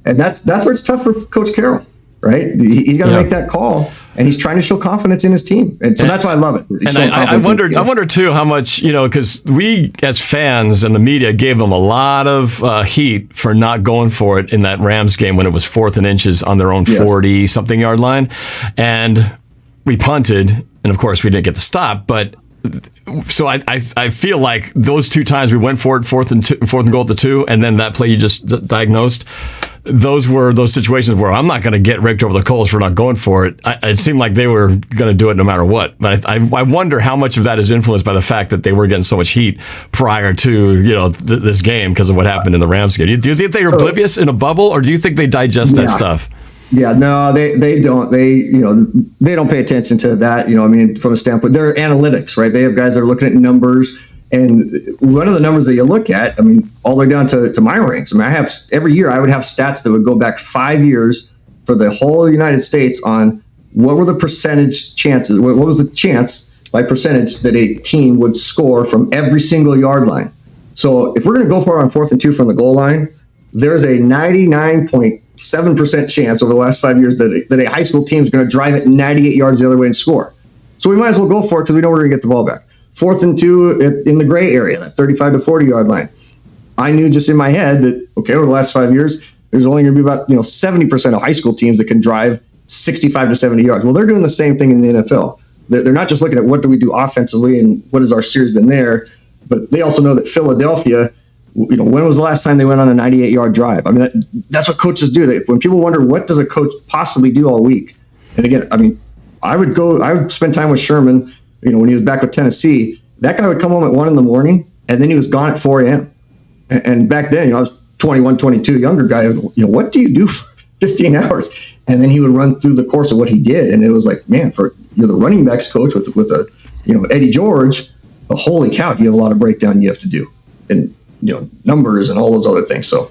And that's where it's tough for Coach Carroll, right? He's got to make that call, and he's trying to show confidence in his team. And so that's why I love it. And I wonder too how much, because we as fans and the media gave him a lot of heat for not going for it in that Rams game when it was 4th and inches on their own 40-something yard line. And we punted, and of course we didn't get the stop, but so I feel like those 2 times we went for it, 4th and goal at the 2, and then that play you just diagnosed, those were those situations where I'm not going to get raked over the coals for not going for it. It seemed like they were going to do it no matter what. But I wonder how much of that is influenced by the fact that they were getting so much heat prior to this game because of what happened in the Rams game. Do you think they're oblivious in a bubble, or do you think they digest that stuff? Yeah, no, they don't. They don't pay attention to that. From a standpoint, they're analytics, right? They have guys that are looking at numbers. And one of the numbers that you look at, all the way down to my ranks. I have every year I would have stats that would go back 5 years for the whole United States on what were the percentage chances, what was the chance by percentage that a team would score from every single yard line. So if we're going to go for it on 4th and 2 from the goal line, there's a 99.8% 7% chance over the last 5 years that a high school team is going to drive it 98 yards the other way and score. So we might as well go for it because we know we're going to get the ball back. 4th and 2 in the gray area, that 35 to 40 yard line. I knew just in my head that, okay, over the last 5 years, there's only going to be about 70% of high school teams that can drive 65 to 70 yards. Well, they're doing the same thing in the NFL. They're not just looking at what do we do offensively and what has our series been there, but they also know that Philadelphia, when was the last time they went on a 98-yard drive? I mean, that's what coaches do. When people wonder what does a coach possibly do all week, and again, I mean, I would spend time with Sherman, when he was back with Tennessee. That guy would come home at 1 a.m. and then he was gone at 4 a.m. And back then, I was 21, 22, younger guy. What do you do for 15 hours? And then he would run through the course of what he did, and it was like, man, you're the running backs coach with Eddie George. Holy cow, you have a lot of breakdown you have to do, and numbers and all those other things. So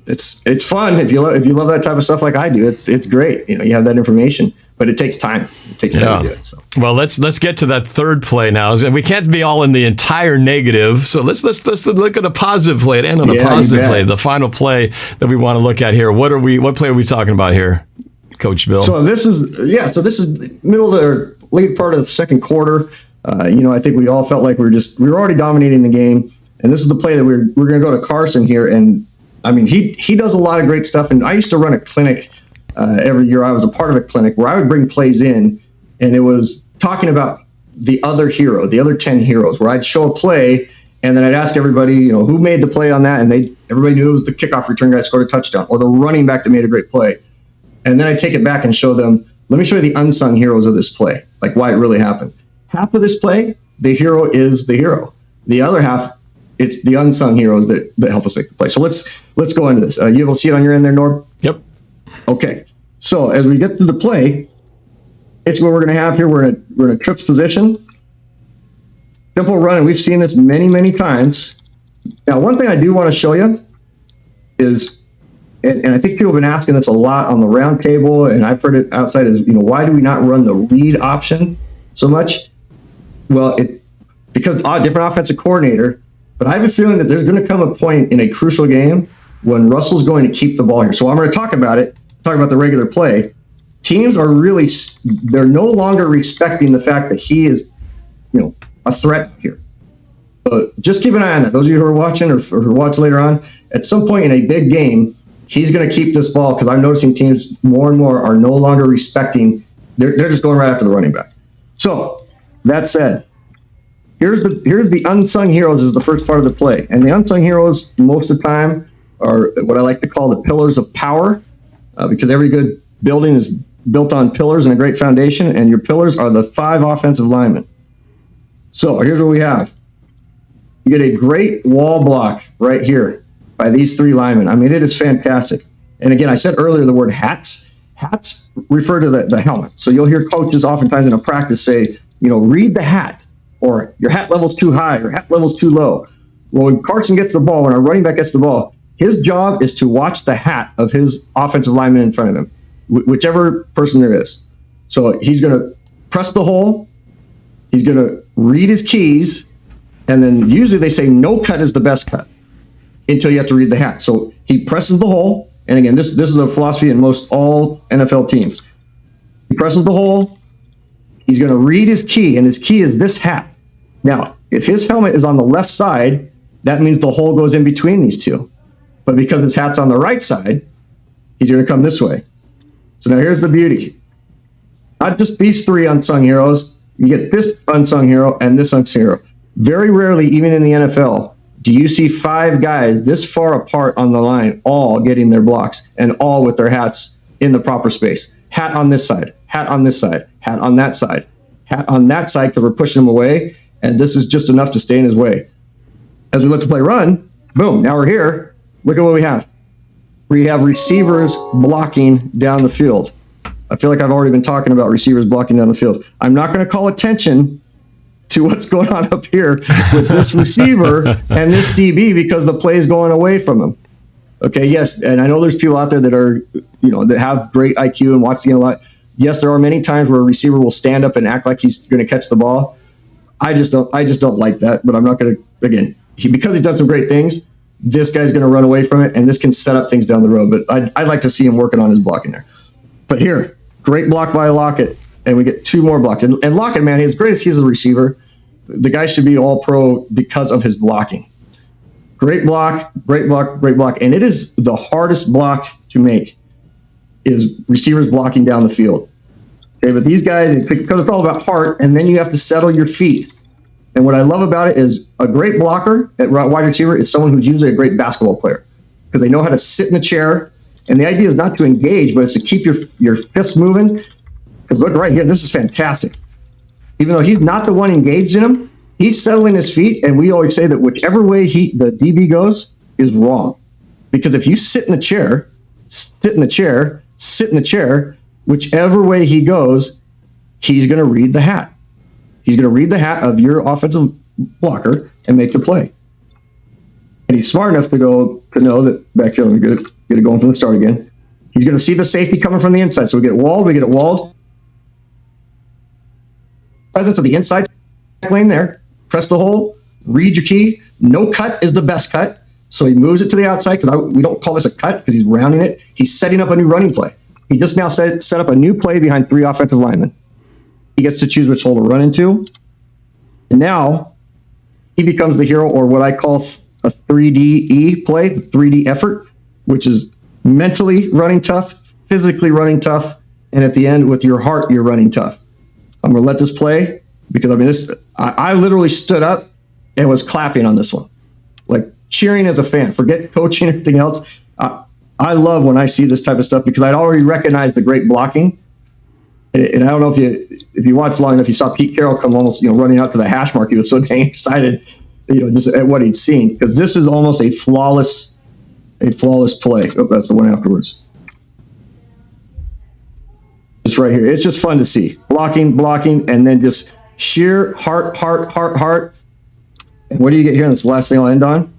it's fun if you love that type of stuff like I do. It's great. You have that information, but it takes time. It takes time to do it. So. Well, let's get to that third play now. We can't be all in the entire negative. So let's look at a positive play and end on a positive play. The final play that we want to look at here. What play are we talking about here, Coach Bill? So this is middle of the late part of the second quarter. I think we all felt like we were already dominating the game, and this is the play that we're going to go to Carson here. And I mean, he does a lot of great stuff. And I used to run a clinic every year. I was a part of a clinic where I would bring plays in, and it was talking about the other hero, the other 10 heroes, where I'd show a play, and then I'd ask everybody, who made the play on that, and everybody knew it was the kickoff return guy scored a touchdown, or the running back that made a great play. And then I'd take it back and show them, let me show you the unsung heroes of this play, like why it really happened. Half of this play, the hero is the hero. The other half, it's the unsung heroes that help us make the play. So let's go into this. You able to see it on your end there, Norb? Yep. Okay. So as we get to the play, it's what we're going to have here. We're in a trips position. Simple run, and we've seen this many, many times. Now, one thing I do want to show you is, and I think people have been asking this a lot on the round table, and I've heard it outside, is, why do we not run the read option so much? Well, because different offensive coordinator, but I have a feeling that there's going to come a point in a crucial game when Russell's going to keep the ball here. So I'm going to talk about the regular play. Teams are they're no longer respecting the fact that he is, a threat here. But just keep an eye on that. Those of you who are watching or who watch later on, at some point in a big game, he's going to keep this ball, because I'm noticing teams more and more are no longer respecting. They're just going right after the running back. So that said, here's the unsung heroes is the first part of the play. And the unsung heroes most of the time are what I like to call the pillars of power, because every good building is built on pillars and a great foundation, and your pillars are the 5 offensive linemen. So here's what we have. You get a great wall block right here by these 3 linemen. I mean, it is fantastic. And again, I said earlier the word hats. Hats refer to the helmet. So you'll hear coaches oftentimes in a practice say, read the hat, or your hat level's too high, or hat level's too low. Well, when Carson gets the ball, when our running back gets the ball, his job is to watch the hat of his offensive lineman in front of him, whichever person there is. So he's going to press the hole. He's going to read his keys. And then usually they say no cut is the best cut until you have to read the hat. So he presses the hole. And again, this is a philosophy in most all NFL teams. He presses the hole. He's going to read his key, and his key is this hat. Now, if his helmet is on the left side, that means the hole goes in between these two. But because his hat's on the right side, he's going to come this way. So now here's the beauty. Not just these 3 unsung heroes. You get this unsung hero and this unsung hero. Very rarely, even in the NFL, do you see 5 guys this far apart on the line, all getting their blocks and all with their hats in the proper space. Hat on this side, hat on this side, hat on that side, hat on that side, because we're pushing him away, and this is just enough to stay in his way. As we look to play run, boom, now we're here. Look at what we have. We have receivers blocking down the field. I feel like I've already been talking about receivers blocking down the field. I'm not going to call attention to what's going on up here with this receiver and this DB because the play is going away from him. Okay, yes, and I know there's people out there that are, that have great IQ and watch the game a lot. Yes, there are many times where a receiver will stand up and act like he's going to catch the ball. I just don't like that, but I'm not going to, again, because he's done some great things, this guy's going to run away from it, and this can set up things down the road. But I'd like to see him working on his blocking there. But here, great block by Lockett, and we get 2 more blocks. And Lockett, man, as great as he's a receiver, the guy should be all pro because of his blocking. Great block, great block, great block. And it is the hardest block to make is receivers blocking down the field. Okay, but these guys, because it's all about heart, and then you have to settle your feet. And what I love about it is a great blocker at wide receiver is someone who's usually a great basketball player because they know how to sit in the chair. And the idea is not to engage, but it's to keep your fists moving. Because look right here, this is fantastic. Even though he's not the one engaged in him, he's settling his feet. And we always say that whichever way the DB goes is wrong. Because if you sit in the chair, whichever way he goes, he's going to read the hat. He's going to read the hat of your offensive blocker and make the play. And he's smart enough to know that back here, let me get it going from the start again. He's going to see the safety coming from the inside. So we get it walled. Presence of the inside lane there. Press the hole. Read your key. No cut is the best cut. So he moves it to the outside because we don't call this a cut because he's rounding it. He's setting up a new running play. He just now set up a new play behind 3 offensive linemen. He gets to choose which hole to run into. And now he becomes the hero, or what I call a 3DE play, the 3D effort, which is mentally running tough, physically running tough, and at the end with your heart, you're running tough. I'm going to let this play because I literally stood up and was clapping on this one, like cheering as a fan. Forget coaching and everything else. I love when I see this type of stuff because I'd already recognized the great blocking. And I don't know if you watched long enough, you saw Pete Carroll come almost, running out to the hash mark. He was so dang excited, just at what he'd seen, because this is almost a flawless play. Oh, that's the one afterwards. Just right here. It's just fun to see. Blocking, and then just sheer heart. And what do you get here? And that's the last thing I'll end on.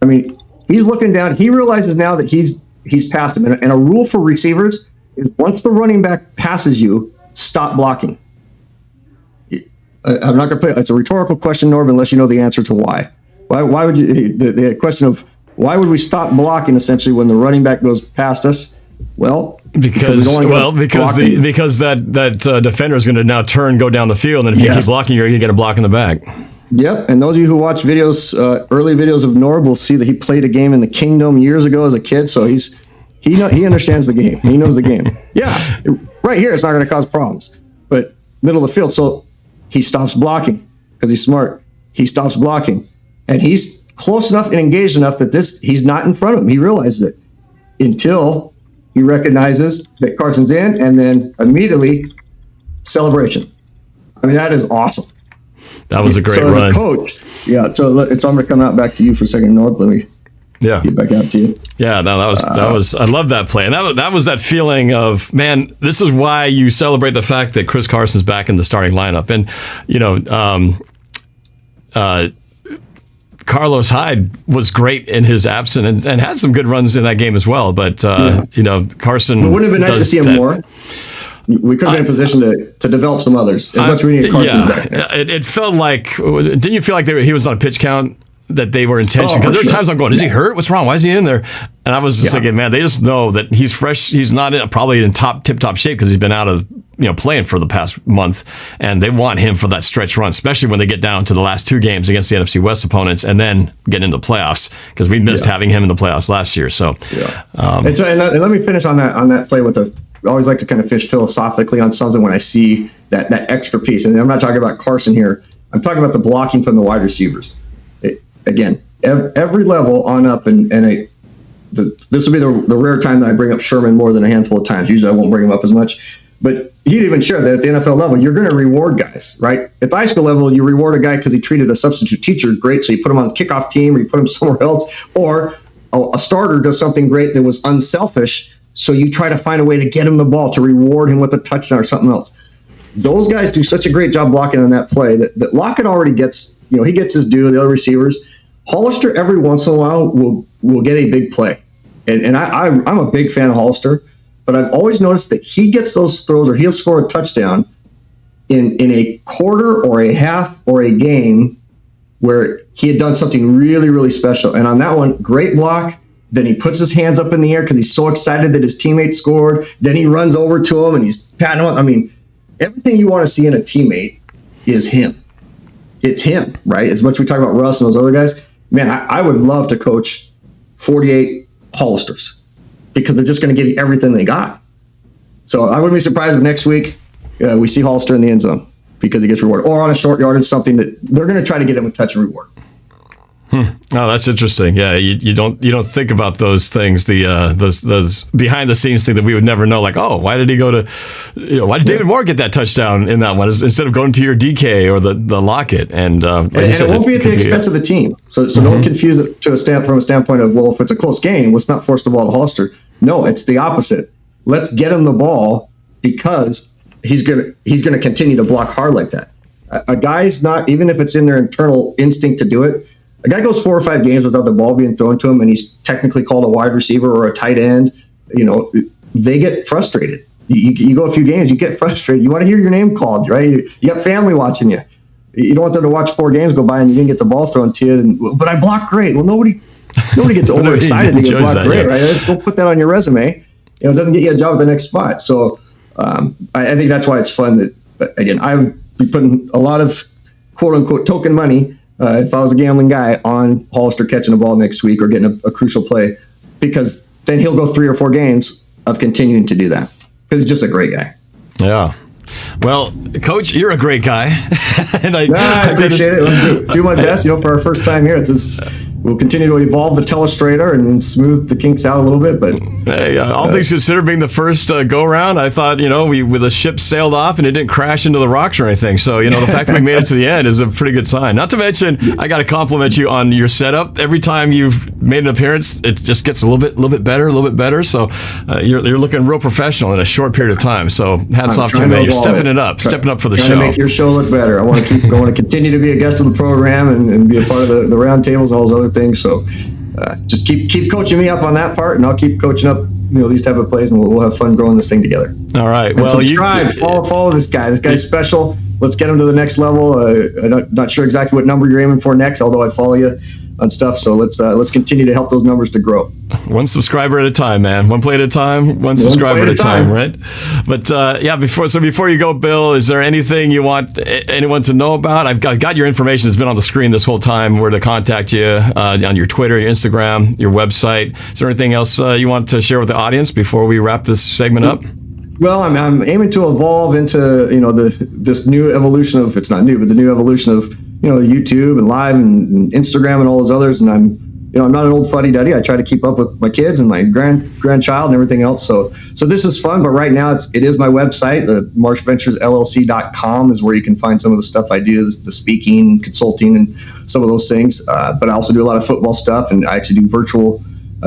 I mean, he's looking down. He realizes now that he's passed him. And a rule for receivers is once the running back passes you, stop blocking. I'm not going to put it's a rhetorical question, Norb, unless you know the answer to why. Why would you? The question of why would we stop blocking essentially when the running back goes past us? Well, because that defender is going to now go down the field, and if you keep blocking, you're going to get a block in the back. Yep, and those of you who watch videos, early videos of Norb will see that he played a game in the Kingdom years ago as a kid, so he understands the game. He knows the game. Yeah, right here it's not going to cause problems, but middle of the field, so he stops blocking because he's smart. He stops blocking, and he's close enough and engaged enough that he's not in front of him. He realizes it until he recognizes that Carson's in, and then immediately celebration. I mean, that is awesome. That was a great run. As a coach, so I'm going to come out back to you for a second, Norb. Let me get back out to you. Yeah, no, that was. I love that play, and that was that feeling of, man, this is why you celebrate the fact that Chris Carson's back in the starting lineup, and Carlos Hyde was great in his absence and had some good runs in that game as well. But Carson, it would have been nice to see him more. We could have been in a position to develop some others. As much as we need Carson back there. It felt like, didn't you feel like he was on a pitch count, that they were intentional? Because there were times I'm going, is he hurt? What's wrong? Why is he in there? And I was just thinking, man, they just know that he's fresh. He's not probably in tip-top shape because he's been out of playing for the past month, and they want him for that stretch run, especially when they get down to the last 2 games against the NFC West opponents and then get into the playoffs, because we missed having him in the playoffs last year. So, and let me finish on that play with I always like to kind of fish philosophically on something when I see that extra piece. And I'm not talking about Carson here. I'm talking about the blocking from the wide receivers. Again, every level on up, this will be the rare time that I bring up Sherman more than a handful of times. Usually I won't bring him up as much. But he'd even share that at the NFL level, you're going to reward guys, right? At the high school level, you reward a guy because he treated a substitute teacher great, so you put him on the kickoff team or you put him somewhere else. Or a starter does something great that was unselfish, so you try to find a way to get him the ball, to reward him with a touchdown or something else. Those guys do such a great job blocking on that play that Lockett already gets, he gets his due, the other receivers. Hollister every once in a while will get a big play. And I'm a big fan of Hollister, but I've always noticed that he gets those throws, or he'll score a touchdown in a quarter or a half or a game where he had done something really, really special. And on that one, great block. Then he puts his hands up in the air because he's so excited that his teammate scored. Then he runs over to him and he's patting him. I mean, everything you want to see in a teammate is him. It's him, right? As much as we talk about Russ and those other guys, man, I would love to coach 48 Hollisters because they're just going to give you everything they got. So I wouldn't be surprised if next week we see Hollister in the end zone because he gets rewarded, or on a short yardage, something that they're going to try to get him a touch and reward. Oh, that's interesting. Yeah, you don't think about those things, those behind the scenes thing that we would never know. Like, oh, why did he go to, why did David Moore get that touchdown in that one instead of going to your DK or the Lockett? And it won't be at the expense of the team. So don't confuse it from a standpoint of, well, if it's a close game, let's not force the ball to Hollister. No, it's the opposite. Let's get him the ball because he's gonna continue to block hard like that. A guy's not, even if it's in their internal instinct to do it. A guy goes 4 or 5 games without the ball being thrown to him, and he's technically called a wide receiver or a tight end. They get frustrated. You go a few games, you get frustrated. You want to hear your name called, right? You got family watching you. You don't want them to watch 4 games go by and you didn't get the ball thrown to you. But I blocked great. Well, nobody gets overexcited that you blocked great, right? Don't put that on your resume. It doesn't get you a job at the next spot. So I think that's why it's fun. That again, I would be putting a lot of quote unquote token money. If I was a gambling guy on Hollister catching a ball next week or getting a crucial play, because then he'll go 3 or 4 games of continuing to do that because he's just a great guy. Yeah. Well, Coach, you're a great guy. And I appreciate it. Let's do my best. For our first time here, we'll continue to evolve the telestrator and smooth the kinks out a little bit. But hey, all things considered, being the first go around, I thought the ship sailed off and it didn't crash into the rocks or anything. So the fact that we made it to the end is a pretty good sign. Not to mention, I got to compliment you on your setup. Every time you've made an appearance, it just gets a little bit better. So you're looking real professional in a short period of time. So hats off to you, man. You're stepping up for the show. To make your show look better. I want to continue to be a guest of the program and be a part of the round tables and all those other things. So just keep coaching me up on that part, and I'll keep coaching up these type of plays, and we'll have fun growing this thing together. All right. And subscribe, follow this guy. This guy's special. Let's get him to the next level. I'm not sure exactly what number you're aiming for next, although I follow you on stuff. So let's continue to help those numbers to grow. One subscriber at a time, man. One play at a time. One subscriber at a time, right? But before you go, Bill, is there anything you want anyone to know about? I've got your information. It's been on the screen this whole time. Where to contact you on your Twitter, your Instagram, your website. Is there anything else you want to share with the audience before we wrap this segment up? Well, I'm aiming to evolve into this new evolution of, it's not new, but the new evolution of YouTube and live and Instagram and all those others. And I'm not an old fuddy-duddy. I try to keep up with my kids and my grandchild and everything else. So this is fun, but right now it is my website. The marshventuresllc.com is where you can find some of the stuff I do, the speaking, consulting, and some of those things. But I also do a lot of football stuff, and I actually do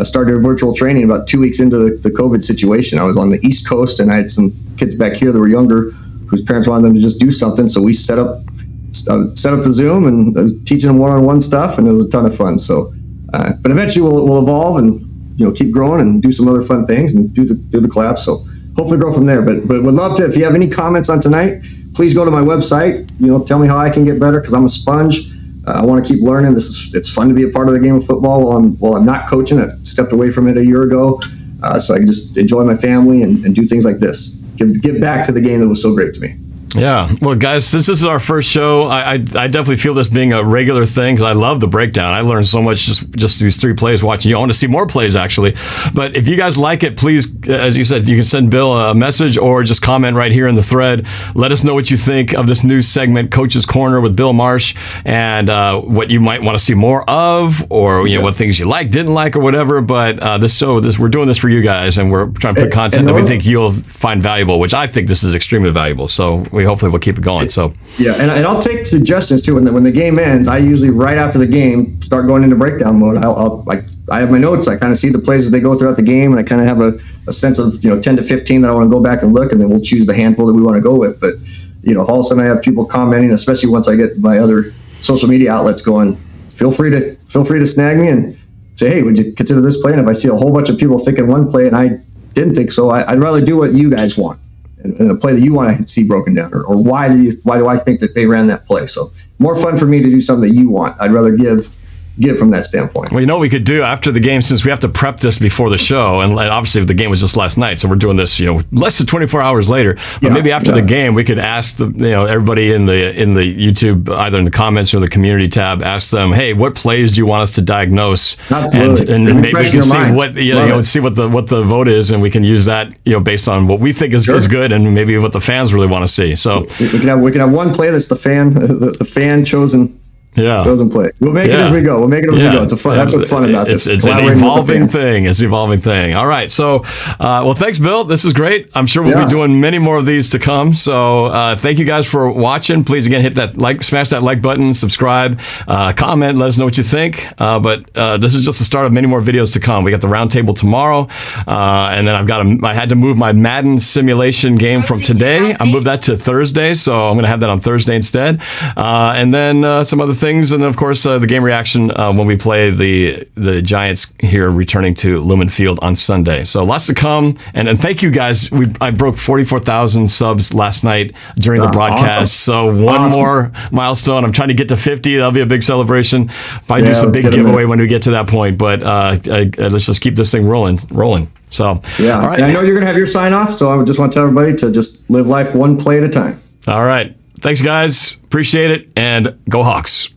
started virtual training about 2 weeks into the COVID situation. I was on the East Coast, and I had some kids back here that were younger whose parents wanted them to just do something. So we set up the Zoom and I was teaching them one-on-one stuff, and it was a ton of fun. So, but eventually we'll evolve and keep growing and do some other fun things and do the collabs. So hopefully grow from there. But would love to, if you have any comments on tonight, please go to my website. Tell me how I can get better, because I'm a sponge. I want to keep learning. It's fun to be a part of the game of football while I'm not coaching. I've stepped away from it a year ago, so I can just enjoy my family and do things like this. Give back to the game that was so great to me. Yeah. Well, guys, since this is our first show, I definitely feel this being a regular thing because I love the breakdown. I learned so much just these 3 plays watching you. I want to see more plays, actually. But if you guys like it, please, as you said, you can send Bill a message or just comment right here in the thread. Let us know what you think of this new segment, Coach's Corner with Bill Marsh, and what you might want to see more of, or what things you didn't like, or whatever. But we're doing this for you guys, and we're trying to put content that we think you'll find valuable, which I think this is extremely valuable. So hopefully we'll keep it going. So yeah, and I'll take suggestions too. When the game ends, I usually right after the game start going into breakdown mode. I have my notes. I kind of see the plays as they go throughout the game, and I kind of have a sense of 10 to 15 that I want to go back and look, and then we'll choose the handful that we want to go with. But all of a sudden I have people commenting, especially once I get my other social media outlets going. Feel free to snag me and say, hey, would you consider this play? And if I see a whole bunch of people thinking one play and I didn't think so, I'd rather do what you guys want. And a play that you want to see broken down, or why do I think that they ran that play? So more fun for me to do something that you want. I'd rather give from that standpoint. Well, you know what we could do after the game, since we have to prep this before the show, and obviously the game was just last night, so we're doing this, less than 24 hours later. But maybe after the game, we could ask everybody in the YouTube, either in the comments or the community tab, ask them, hey, what plays do you want us to diagnose? Absolutely. And maybe we can see what the vote is, and we can use that based on what we think is good, and maybe what the fans really want to see. So we can have one play that's the fan chosen. Yeah. Doesn't play. We'll make it as we go. That's what's fun about this. It's an evolving thing. It's an evolving thing. All right. So, well, thanks, Bill. This is great. I'm sure we'll be doing many more of these to come. So, thank you guys for watching. Please, again, hit that smash that like button, subscribe, comment, let us know what you think. But this is just the start of many more videos to come. We got the roundtable tomorrow, and then I had to move my Madden simulation game from today. I moved that to Thursday, so I'm going to have that on Thursday instead. And then some other things, and then of course the game reaction when we play the Giants here returning to Lumen Field on Sunday. So lots to come, and thank you guys. I broke 44,000 subs last night during the broadcast. Awesome. So one more milestone. I'm trying to get to 50. That'll be a big celebration. Probably do some big giveaway when we get to that point. But let's just keep this thing rolling. So all right. I know you're gonna have your sign off, so I just want to tell everybody to just live life one play at a time. All right. Thanks, guys. Appreciate it, and go Hawks.